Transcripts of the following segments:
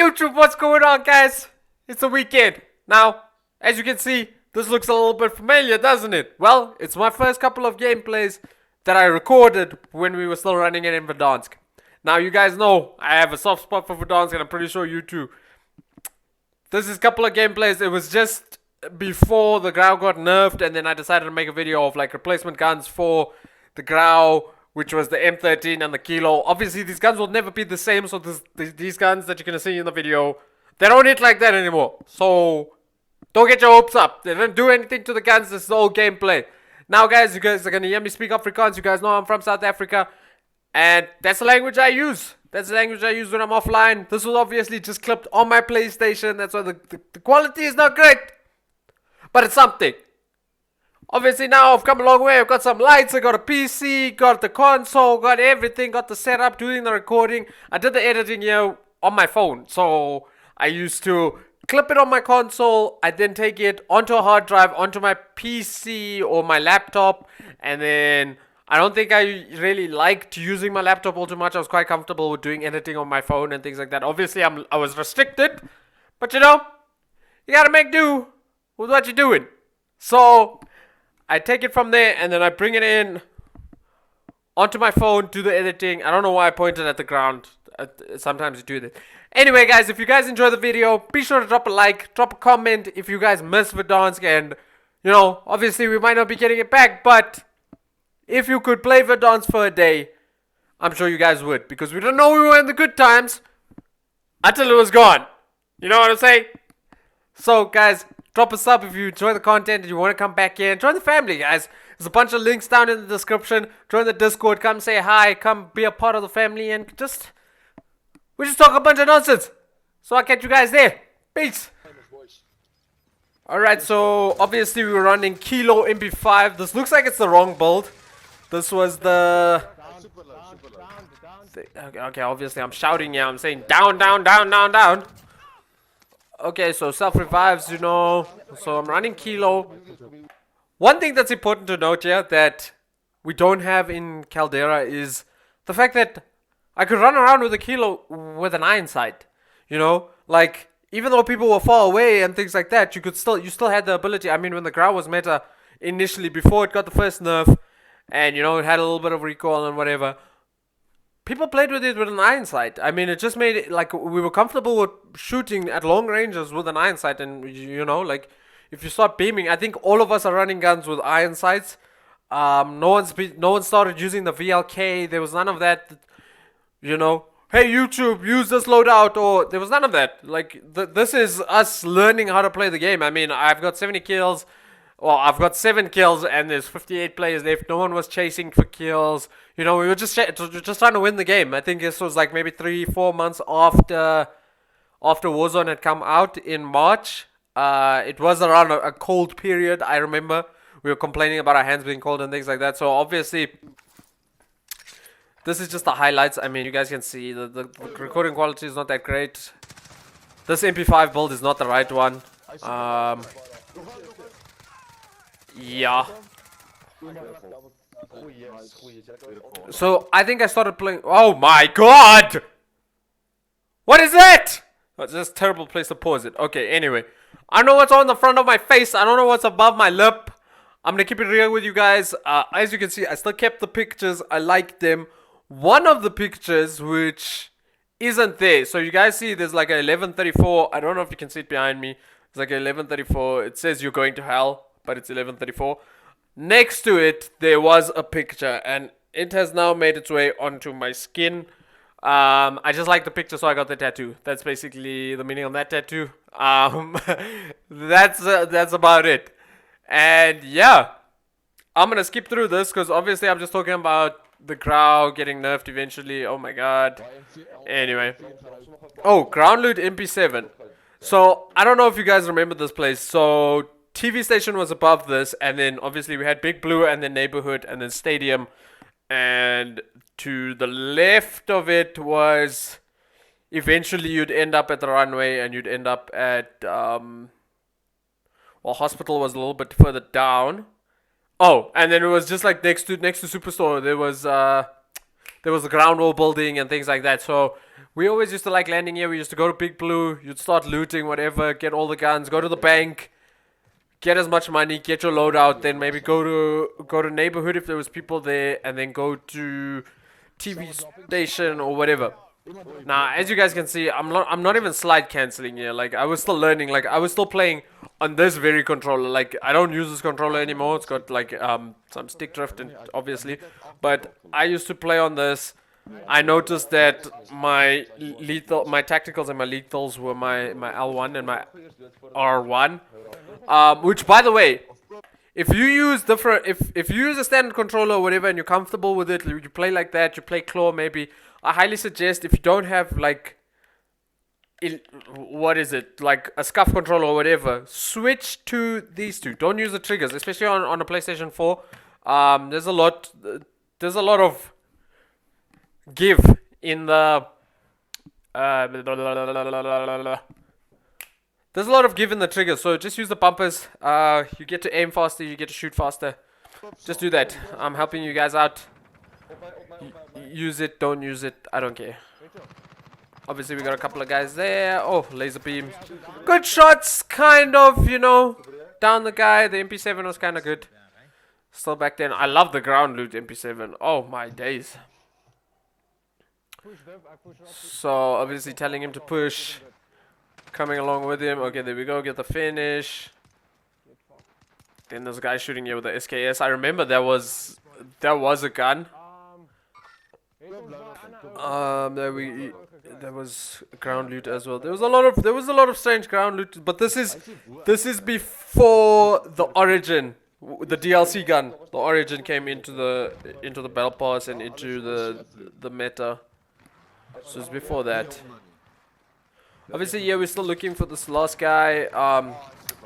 YouTube, what's going on, guys? It's the weekend. Now, as you can see, this looks a little bit familiar, doesn't it? Well, it's my first couple of gameplays that I recorded when we were still running it in Verdansk. Now, you guys know I have a soft spot for Verdansk, and I'm pretty sure you too. This is a couple of gameplays. It was just before the Grau got nerfed, and then I decided to make a video of like replacement guns for the Grau, which was the M13 and the Kilo. Obviously, these guns will never be the same, so these guns that you're going to see in the video, they don't hit like that anymore. So, don't get your hopes up. They don't do anything to the guns. This is all gameplay. Now, guys, you guys are going to hear me speak Afrikaans. You guys know I'm from South Africa, and that's the language I use. That's the language I use when I'm offline. This was obviously just clipped on my PlayStation. That's why the quality is not great, but it's something. Obviously now I've come a long way. I've got some lights, I got a PC, got the console, got everything, got the setup, doing the recording. I did the editing here on my phone. So I used to clip it on my console. I then take it onto a hard drive, onto my PC or my laptop. And then I don't think I really liked using my laptop all too much. I was quite comfortable with doing editing on my phone and things like that. Obviously I was restricted. But you know, you gotta make do with what you're doing. So I take it from there and then I bring it in onto my phone, do the editing. I don't know why I pointed at the ground. Sometimes you do that. Anyway, guys, if you guys enjoy the video, be sure to drop a like, drop a comment if you guys miss Verdansk. And, you know, obviously we might not be getting it back, but if you could play Verdansk for a day, I'm sure you guys would. Because we don't know we were in the good times until it was gone. You know what I'm saying? So, guys, drop a sub if you enjoy the content and you want to come back in. Join the family, guys. There's a bunch of links down in the description. Join the Discord. Come say hi. Come be a part of the family. And we just talk a bunch of nonsense. So I'll catch you guys there. Peace. Alright, so obviously we were running Kilo MP5. This looks like it's the wrong build. This was the... Okay, obviously I'm shouting here. I'm saying down, down, down, down, down. Okay, so self-revives, you know. So I'm running Kilo. One thing that's important to note here that we don't have in Caldera is the fact that I could run around with a Kilo with an iron sight. You know, like even though people were far away and things like that, you still had the ability. I mean, when the Grau was meta initially before it got the first nerf, and you know it had a little bit of recoil and whatever. People played with it with an iron sight. I mean, it just made it like we were comfortable with shooting at long ranges with an iron sight. And, you know, like if you start beaming, I think all of us are running guns with iron sights. No one started using the VLK. There was none of that, you know. Hey, YouTube, use this loadout. Or there was none of that. Like, this is us learning how to play the game. I mean, I've got 70 kills. Well, I've got 7 kills and there's 58 players left. No one was chasing for kills. You know, we were just trying to win the game. I think this was like maybe 3-4 months after Warzone had come out in March. It was around a cold period, I remember. We were complaining about our hands being cold and things like that. So obviously, this is just the highlights. I mean, you guys can see the recording quality is not that great. This MP5 build is not the right one. Yeah. So I think I started playing. Oh my god! What is that? That's just a terrible place to pause it. Okay, anyway. I don't know what's on the front of my face. I don't know what's above my lip. I'm gonna keep it real with you guys. As you can see, I still kept the pictures. I like them. One of the pictures which isn't there. So you guys see there's like a 1134. I don't know if you can see it behind me. It's like a 1134. It says you're going to hell, but it's 1134. Next to it, there was a picture, and it has now made its way onto my skin. I just like the picture, so I got the tattoo. That's basically the meaning of that tattoo. That's about it. And yeah, I'm gonna skip through this because obviously I'm just talking about the Grau getting nerfed eventually. Oh my god. Anyway. Oh, ground loot MP7. So I don't know if you guys remember this place. So TV station was above this, and then obviously we had Big Blue and then Neighborhood and then Stadium, and to the left of it was eventually you'd end up at the runway and you'd end up at well, hospital was a little bit further down. Oh, and then it was just like next to Superstore there was a ground wall building and things like that. So We always used to like landing here. We used to go to Big Blue. You'd start looting, whatever, get all the guns, go to the bank, get as much money, get your loadout, then maybe go to neighborhood if there was people there, and then go to TV station or whatever. Now, as you guys can see, I'm not even slide canceling here. Like, I was still learning. Like, I was still playing on this very controller. Like, I don't use this controller anymore. It's got like some stick drift, and obviously, but I used to play on this. I noticed that my tacticals and my lethals were my L1 and my R1. Which, by the way, if you use if you use a standard controller or whatever and you're comfortable with it, you play like that, you play claw maybe, I highly suggest, if you don't have like what is it, like a scuff controller or whatever, switch to these two. Don't use the triggers, especially on a PlayStation 4. There's a lot of give in the there's a lot of give in the trigger, so just use the bumpers. You get to aim faster, you get to shoot faster. Just do that. I'm helping you guys out. Use it, don't use it, I don't care. Obviously we got a couple of guys there. Oh, laser beam. Good shots, kind of, you know. Down the guy. The MP7 was kind of good. Still back then. I love the ground loot MP7. Oh my days. So obviously telling him to push. Coming along with him. Okay, there we go. Get the finish. Then there's a guy shooting here with the SKS. I remember there was a gun. There was ground loot as well. There was a lot of strange ground loot, but this is before the Origin, the DLC gun. The Origin came into the Battle Pass and into the meta. So it's before that. Obviously, yeah, we're still looking for this last guy.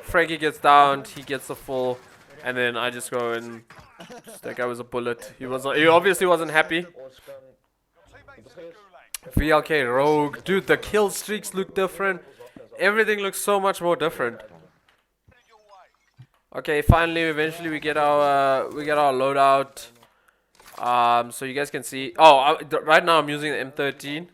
Frankie gets downed, he gets the full, and then I just go and that guy was a bullet. He obviously wasn't happy. VLK Rogue, dude, the kill streaks look different. Everything looks so much more different. Okay, finally, eventually we get our loadout. So you guys can see. Oh, right now I'm using the M13.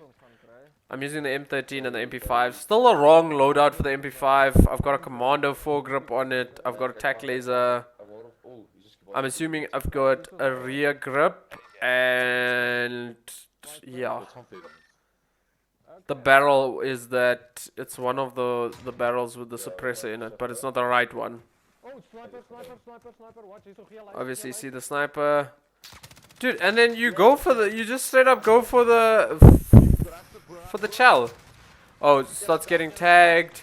I'm using the M13 and the MP5. Still a wrong loadout for the MP5. I've got a commando foregrip on it. I've got a tac laser. I'm assuming I've got a rear grip and yeah. The barrel is that it's one of the barrels with the suppressor in it, but it's not the right one. Obviously, see the sniper, dude, and then you just straight up go for the chow. Oh, it starts getting tagged.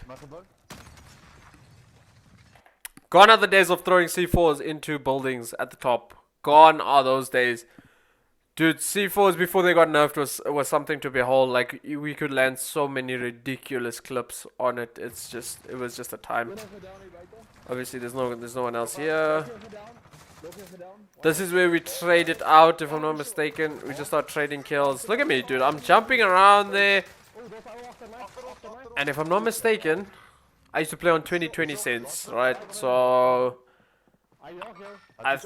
Gone are the days of throwing C4s into buildings at the top. Gone are those days. Dude, C4s before they got nerfed was something to behold. Like, we could land so many ridiculous clips on it. It was just a time. Obviously, there's no one else here. This is where we trade it out, if I'm not mistaken. We just start trading kills. Look at me, dude. I'm jumping around there. And if I'm not mistaken, I used to play on 20 cents, right? So I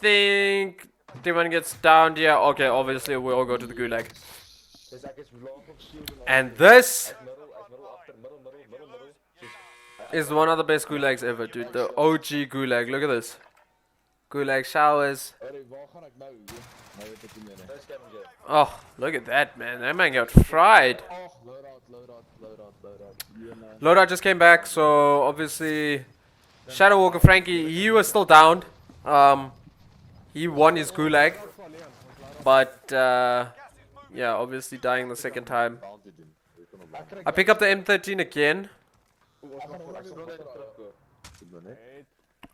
think Demon gets down here. Okay, obviously we all go to the gulag. And this is one of the best gulags ever, dude. The OG gulag. Look at this. Gulag showers. Oh, look at that, man. That man got fried. Loadout just came back, so obviously Shadow Walker Frankie, he was still down. He won his gulag, but yeah, obviously dying the second time. I pick up the M13 again.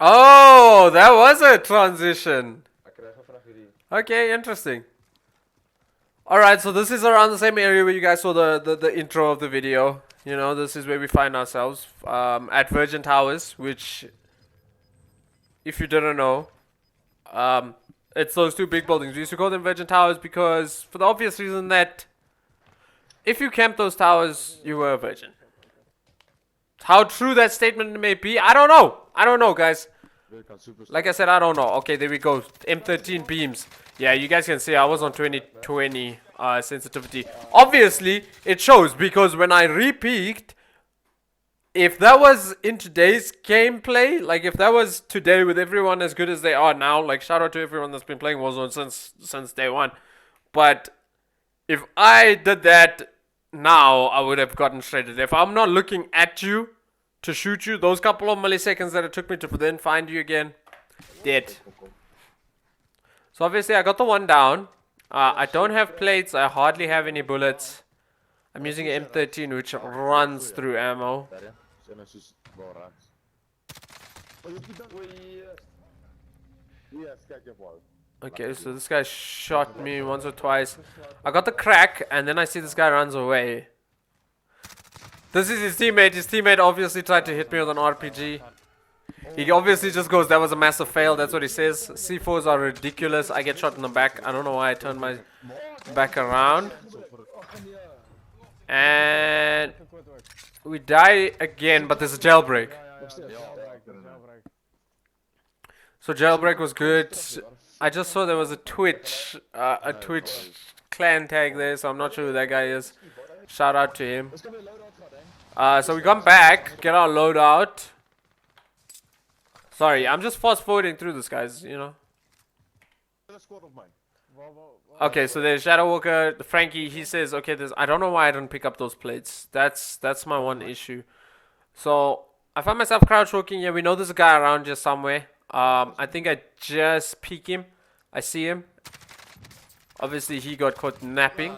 Oh, that was a transition. Okay, interesting. Alright, so this is around the same area where you guys saw the intro of the video. You know, this is where we find ourselves at Virgin Towers, which, if you didn't know, it's those two big buildings. We used to call them Virgin Towers because, for the obvious reason that if you camped those towers, you were a virgin. How true that statement may be, I don't know. I don't know, guys. Like I said, I don't know. Okay, there we go. M13 beams. Yeah, you guys can see I was on 2020 sensitivity. Obviously, it shows because when I re-peeked, if that was in today's gameplay, like if that was today with everyone as good as they are now, like shout out to everyone that's been playing Warzone since day one. But if I did that now, I would have gotten shredded. If I'm not looking at you to shoot you, those couple of milliseconds that it took me to then find you again, dead. So obviously I got the one down. I don't have plates. I hardly have any bullets. I'm using an M13 which runs through ammo. Okay, so this guy shot me once or twice. I got the crack, and then I see this guy runs away. This is his teammate. His teammate obviously tried to hit me with an RPG. He obviously just goes, that was a massive fail. That's what he says. C4s are ridiculous. I get shot in the back. I don't know why I turned my back around. And we die again, but there's a jailbreak. So jailbreak was good. I just saw there was a Twitch clan tag there, so I'm not sure who that guy is. Shout out to him. So we come back, get our loadout. Sorry, I'm just fast forwarding through this, guys, you know. Okay, so there's Shadow Walker, Frankie, he says, okay, I don't know why I didn't pick up those plates. That's my one issue. So I find myself crouch walking. Yeah, we know there's a guy around here somewhere. I think I just peek him. I see him. Obviously, he got caught napping.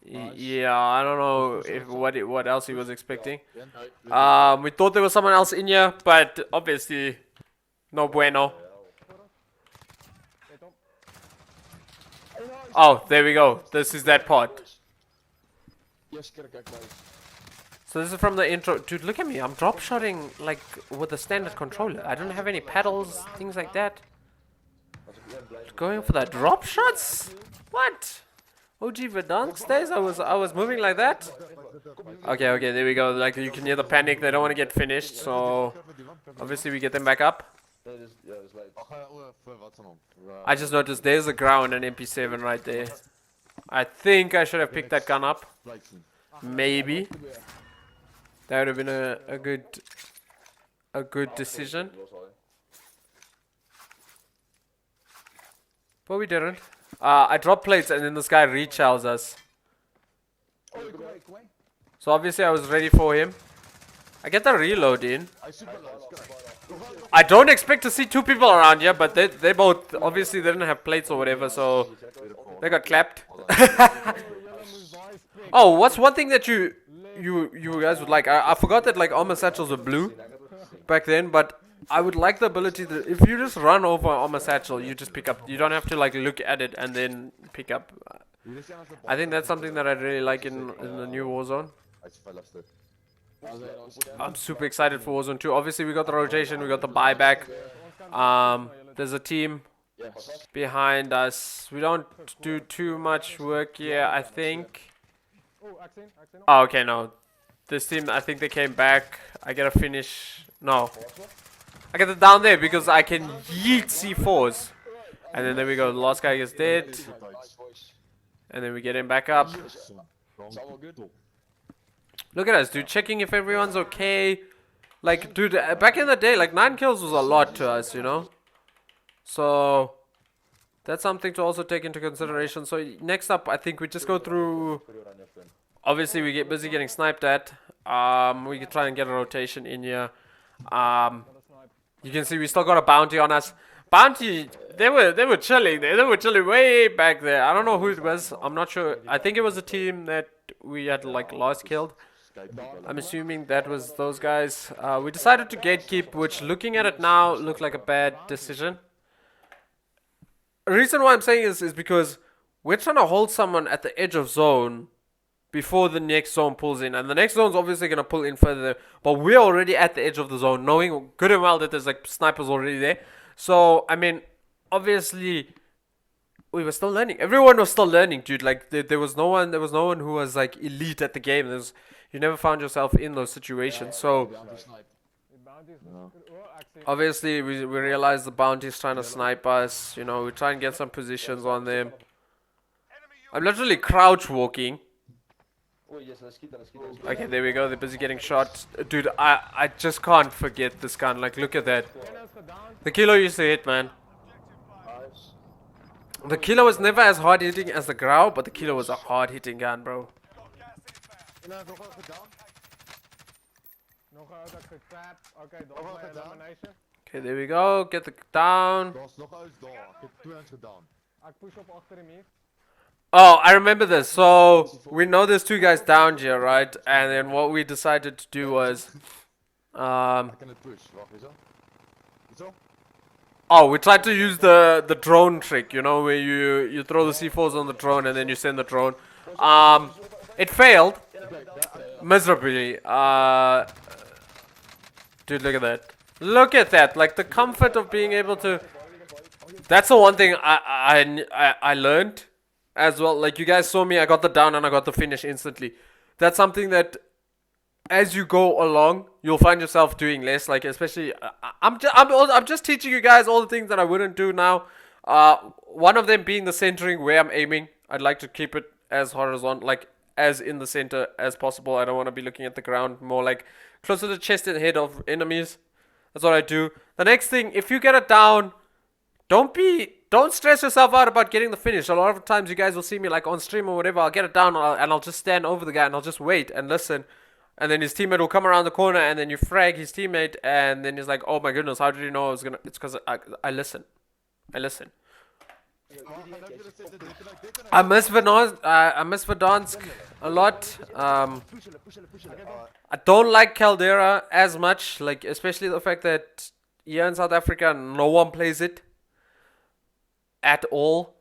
Yeah, I don't know if what else he was expecting. We thought there was someone else in here, but obviously, no bueno. Oh, there we go. This is that part. So this is from the intro. Dude, look at me. I'm drop shotting like with a standard controller. I don't have any pedals, things like that. Going for the drop shots? What? OG Verdansk days? I was moving like that? Okay, there we go. Like you can hear the panic. They don't want to get finished, so obviously we get them back up. I just noticed there's a ground and MP7 right there. I think I should have picked that gun up. Maybe. That would have been a good decision. But we didn't. I dropped plates and then this guy rechalls us. So obviously I was ready for him. I get the reload in. I don't expect to see two people around here, but they both obviously they didn't have plates or whatever, so they got clapped. Oh, what's one thing that you guys would like? I forgot that like armor satchels were blue back then, but I would like the ability that if you just run over armor satchel, you just pick up. You don't have to like look at it and then pick up. I think that's something that I really like in the new Warzone. I'm super excited for Warzone 2. Obviously, we got the rotation, we got the buyback. There's a team behind us. We don't do too much work here, I think. Oh, okay, no. This team, I think they came back. I gotta finish. No. I get it down there because I can yeet C4s. And then there we go. The last guy gets dead. And then we get him back up. Look at us, dude. Checking if everyone's okay. Like, dude, back in the day, like 9 kills was a lot to us, you know? So that's something to also take into consideration. So next up, I think we just go through. Obviously, we get busy getting sniped at. We can try and get a rotation in here. You can see we still got a bounty on us. Bounty, they were chilling there. They were chilling way back there. I don't know who it was. I'm not sure. I think it was a team that we had like last killed. I'm assuming that was those guys. We decided to gatekeep, which looking at it now looked like a bad decision. The reason why I'm saying this is because we're trying to hold someone at the edge of zone before the next zone pulls in. And the next zone's obviously going to pull in further. But we're already at the edge of the zone, knowing good and well that there's like snipers already there. So, I mean, obviously, we were still learning. Everyone was still learning, dude. Like, there was no one who was like elite at the game. You never found yourself in those situations. So, obviously, we realized the bounty's trying to snipe us. You know, we try and get some positions on them. I'm literally crouch walking. Oh yes, let's keep that. Okay, there we go. They're busy getting shot. Dude, I just can't forget this gun. Like, look at that. The kilo used to hit, man. Nice. The kilo was never as hard hitting as the growl, but the kilo was a hard hitting gun, bro. Nog gedaan. Nog dat getrap. Oké, domination. Okay, there we go. Get the down. Dat is nog uit daar. Ik heb 2 gedaan. Ik push op achter hem hier. Oh, I remember this. So we know there's 2 guys down here, right? And then what we decided to do was, Ik kan het push. Wacht, is dat? Is dat? oh, we tried to use the drone trick, you know, where you throw the C4s on the drone and then you send the drone. It failed miserably. Dude, look at that. Look at that. Like the comfort of being able to. That's the one thing I learned as well. Like you guys saw me, I got the down and I got the finish instantly. That's something that as you go along, you'll find yourself doing less. Like especially, I'm just teaching you guys all the things that I wouldn't do now. One of them being the centering, where I'm aiming. I'd like to keep it as horizontal, like as in the center as possible. I don't want to be looking at the ground. More like closer to the chest and head of enemies. That's what I do. The next thing, if you get it down, don't stress yourself out about getting the finish. A lot of times you guys will see me like on stream or whatever. I'll get it down and I'll just stand over the guy and I'll just wait and listen. And then his teammate will come around the corner and then you frag his teammate and then he's like, oh my goodness, how did you know I was gonna? It's because I listen. I listen. I miss Verdansk a lot. I don't like Caldera as much, like especially the fact that here in South Africa no one plays it at all.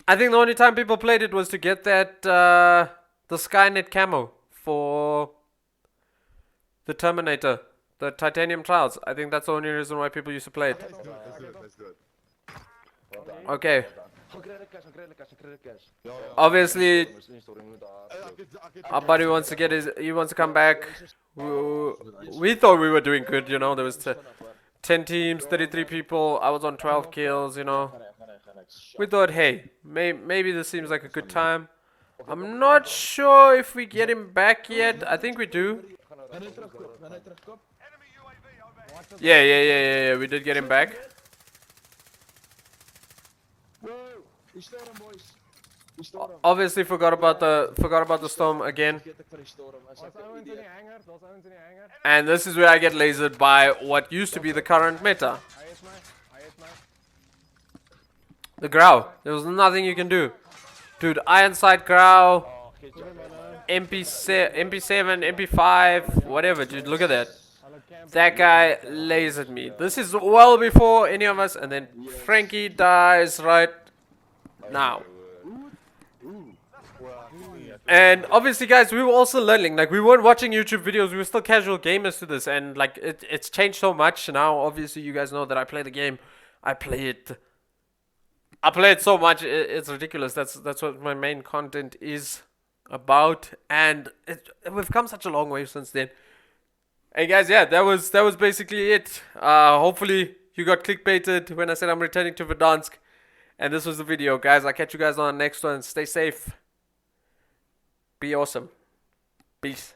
I think the only time people played it was to get that the Skynet camo for the Terminator. The Titanium Trials. I think that's the only reason why people used to play it. Let's do it. Okay. Obviously, our buddy wants to he wants to come back. We thought we were doing good, you know. There was 10 teams, 33 people. I was on 12 kills, you know. We thought, hey, maybe this seems like a good time. I'm not sure if we get him back yet. I think we do. Yeah. We did get him back. Obviously forgot about the storm again. And this is where I get lasered by what used to be the current meta. The Grau. There was nothing you can do. Dude, Iron Sight Grau, MP7, MP5, whatever, dude, look at that. That guy lasered me. This is well before any of us, and then Frankie dies right now. And obviously, guys, we were also learning. Like, we weren't watching YouTube videos. We were still casual gamers to this, and like, it's changed so much now. Obviously, you guys know that I play the game. I play it so much. It's ridiculous. That's what my main content is about, and we've come such a long way since then. Hey guys, yeah, that was basically it. Hopefully you got clickbaited when I said I'm returning to Verdansk. And this was the video, guys. I'll catch you guys on the next one. Stay safe. Be awesome. Peace.